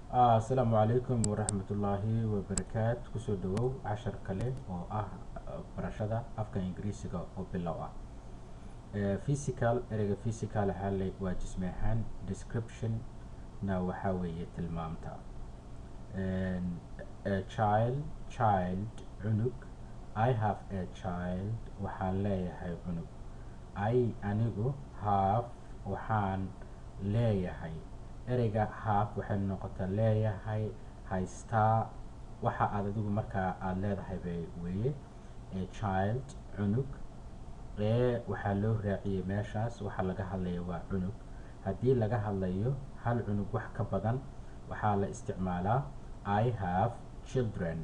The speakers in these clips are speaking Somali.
Asalaamu calaykum waraxmatullaahi wabarakaatu. Kusoo dhawow cashar kale oo ah barashada afka ingiriisiga oo bilow ah. Physical, ereyga physical xalay waa jismi ahaan, description na waxaa weeye tilmaamta. A child cunug. I have a child, waxaan leeyahay cunug. Anigu have, waxaan leeyahay. ereyga have waxay noqotaa leeyahay, haystaa, waxa aad adigu markaa aad leedahay bay weeye. A child cunug. Waxaa loo raaciyey meeshaas waxa laga hadlayo waa cunug. Haddii laga hadlayo hal cunug wax ka badan waxaa la isticmaalaa I have children,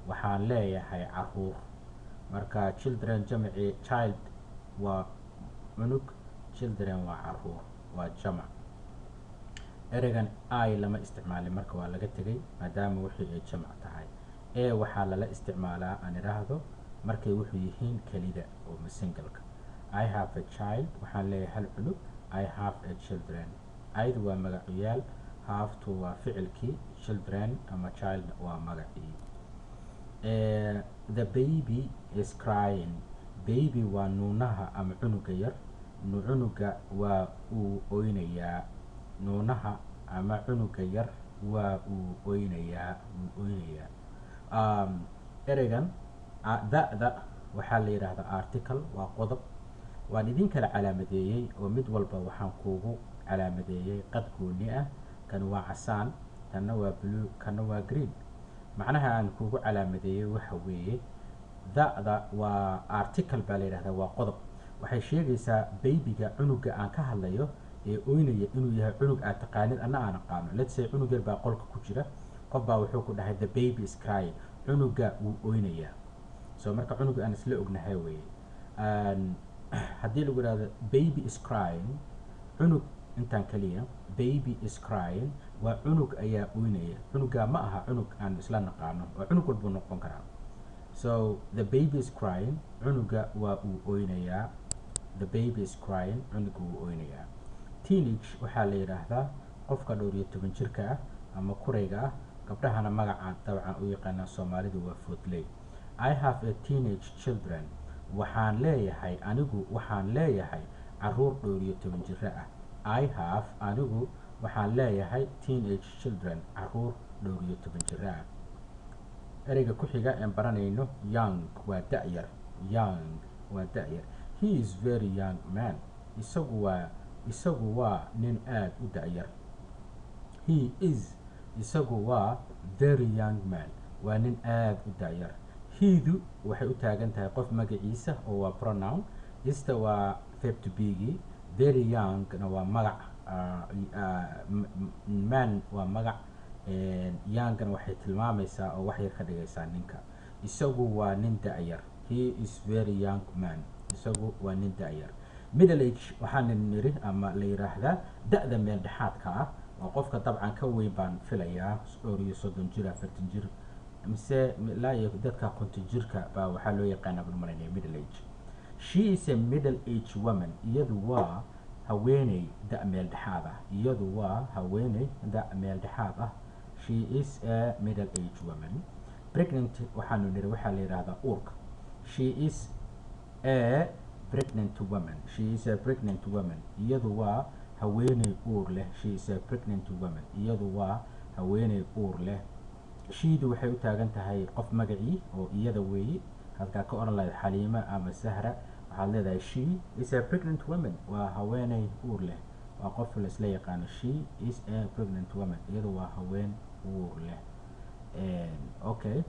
waxaan leeyahay caruur. Marka children jamci child waa cunug, children waa caruur, waa jamac. ereygan lama isticmaalin, marka waa laga tegay maadaama wixii ay jamac tahay. waxaa lala isticmaalaa aan idhaahdo markay wuxuu yihiin kelida oo singalka. I have a child, waxaan leeyahay hal cunug. I have a children. Aydu waa magaciyaal, have-tu waa ficilkii, children ama child waa magacii. The baby is crying. Baby waa nuunaha ama cunuga yar. Cunuga waa uu oynayaa. nuunaha ama cunuga yar waa uu oynayaa. ereygan da'da waxaa la yidhaahdaa article, waa qodob. waan idin kala calaamadeeyey oo mid walba waxaan kuugu calaamadeeyey qad gooni ah. kan waa casaan, kanna waa blue, kanna waa green. macnaha aan kuugu calaamadeeyey waxa weeye da'da waa article baa la yidhahdaa, waa qodob. waxay sheegaysaa babyga cunuga aan ka hadlayo ee oynaya inuu yahay cunug aad taqaanid anna aan aqaano. let's say cunug yar baa qolka ku jira, qof baa wuxuu ku dhahay the baby is crying, cunuga wuu oynayaa. so marka cunuga aan isla ognahay weeye. haddii lagu yidhahdo baby is crying, cunug intaan kaliya, baby is crying waa cunug ayaa oynaya. cunuga ma aha cunug aan isla naqaano, waa cunug walbuu noqon karaa. so the baby is crying, cunuga waa uu oynayaa. the baby is crying, cunuga wuu oynayaa. teenage waxaa la yidhaahdaa qofka 12 jirka ah ama kurayga ah. gabdhahana magacaan dabcan u yaqaanaa soomaalidu waa foodley. I have a teenage children, waxaan leeyahay caruur 12 jira ah. I have, anigu waxaan leeyahay teenage children, caruur 12 jira ah. ereyga ku xiga aan baranayno young waa da'yar. He is very young man, isagu waa nin aad u da'yar. He is, isagu waa very young man, waa nin aad u da'yar. Hedu waxay u taagan tahay qof magaciisa oo waa pronoun. Ista waa verb to be-gii. very young na waa magac. man waa magac. young-na waxay tilmaamaysaa oo wax yar ka dhigaysaa ninka. isagu waa nin da'yar. He is very young man, isagu waa nin da'yar. middle age waxaan niri ama la yiraahdaa da'da meel dhexaadka ah, oo qofka dabcan ka weyn baan filayaa 30 jir, 40 jir, mise ilaa iyo dadka 50 jirka baa waxaa loo yaqaanaa bulmarinaya middle age. She is a middle age woman, iyadu waa haweeney da' meel dhexaad ah. She is a middle age woman. Pregnant waxaanu niri waxaa la yiraahdaa uurka. She is a pregnant woman. iyadu waa haweeney uur leh. She is a pregnant woman, iyadu waa haweeney uur leh. Sheedu waxay u taagan tahay qof magacii oo iyada weeye. halkaa ka oran lahayd xaliima ama sahra, waxaad leedahay she is a pregnant woman, waa haweeney uur leh, waa qof la isla yaqaano. She is a pregnant woman, iyadu waa haween uur leh. okay,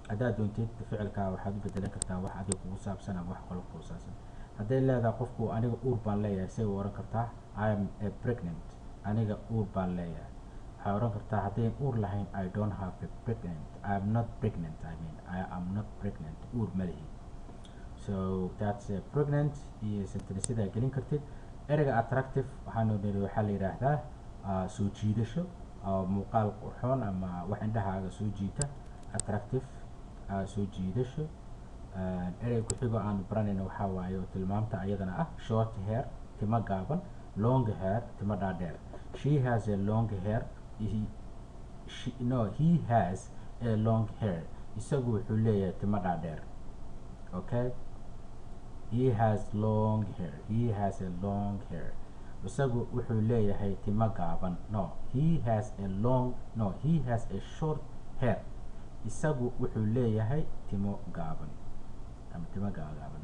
haddaad doontid ficilkaa waxaad u bedelan kartaa wax adiga kugu saabsan ama wax qolof kugu saabsan. hadday leedahay qofku aniga uur baan leeyahay, say u oran kartaa I am a pregnant, aniga uur baan leeyahay. waxay oran kartaa haddayn uur lahayn I don't have a pregnant, I am not pregnant, uur ma lihi. so that's a pregnant iyo sentensidaa gelin kartid. ereyga attractive waxaa la yidhaahdaa soo jiidasho, muuqaal qurxoon ama wax indhahaaga soo jiita. attractive, soo jiidasho. ereyga ku xigo aan baranayno waxaa waaye oo tilmaamta ayadana ah short hair, timo gaaban. long hair, timo dhaadheer. She has a long hair. he has a long hair. Isagu wuxuu leeyahay timo dhaadheer. Okay, he has long hair. He has a long hair. Isagu wuxuu leeyahay timo gaaban. He has a short hair. Isagu wuxuu leeyahay timo gaaban ama timo gaaban.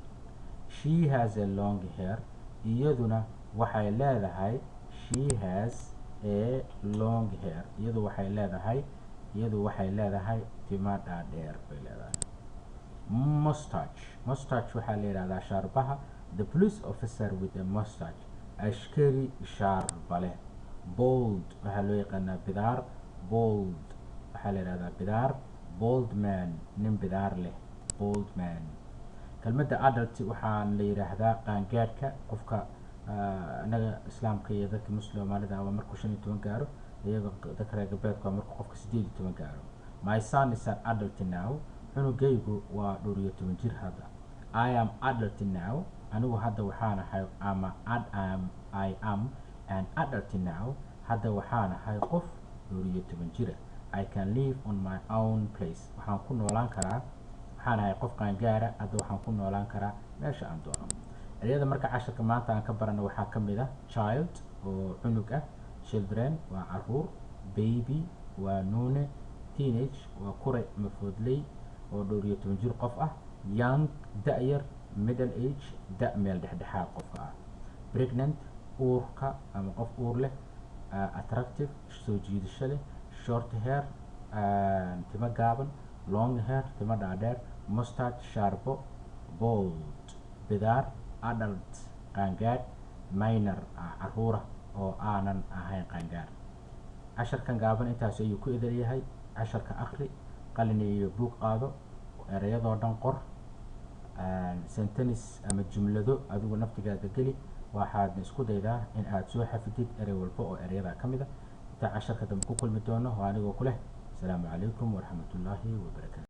She has a long hair. Iyaduna waxay leedahay she has a long hair. Iyadu waxay leedahay timo dhaadheer bay leedahay. Mustache waxaa la yidhahdaa shaarbaha. The police officer with a mustache. Askari shaarba leh. Bold waxaa loo yaqaanaa bidaar. Bold waxaa la yidhahdaa bidaar. Bold man nin bidaar leh. Bold man. kelmadda adult waxaa la yidhaahdaa qaangaadhka qofka anaga islaamka iyo dadka muslimaalida waa markuu 15 gaaro, iyaga dadka reer galbeedka waa markuu qofka 18 gaaro. My son is an adult now. Cunugaygu waa 12 jir hadda. I am adult now. Anigu hadda waxaan ahay I am an adult now. Hadda waxaan ahay qof 12 jira. I can live on my own place. Waxaan ku noolaan karaa. Waxaan ahay qof qaangaara. Hadda waxaan ku noolaan karaa meesha aan doono. Ereyada marka casharka maanta aan ka barano waxaa ka mid ah child oo cunug ah, children waa caruur, baby waa nuune, teenage waa kuray ama foodley oo 12 jir qof ah, young da-yar, middle age da meel dhexdhexaad qofka ah, pregnant uurka ama qof uur leh, attractive soo jiidasho leh, short hair timo gaaban, long hair timo dhaadheer, mustache shaarbo, bold bidaar, adult qaangaadh, minor caruura oo aanan ahayn qaangaadh. casharkan gaaban intaas ayuu ku eedan yahay. casharka akhri, qalin iyo buug qaado, ereyadoo dhan qor, sentence ama jumlado adigu naftigaaga geli. waxaad isku daydaa in aad soo xafidid erey walba oo ereyada ka mid ah. inta casharka dambe ku kulmi doono waa anigoo ku leh asalaamu calaykum waraxmatullaahi wabarakaatu.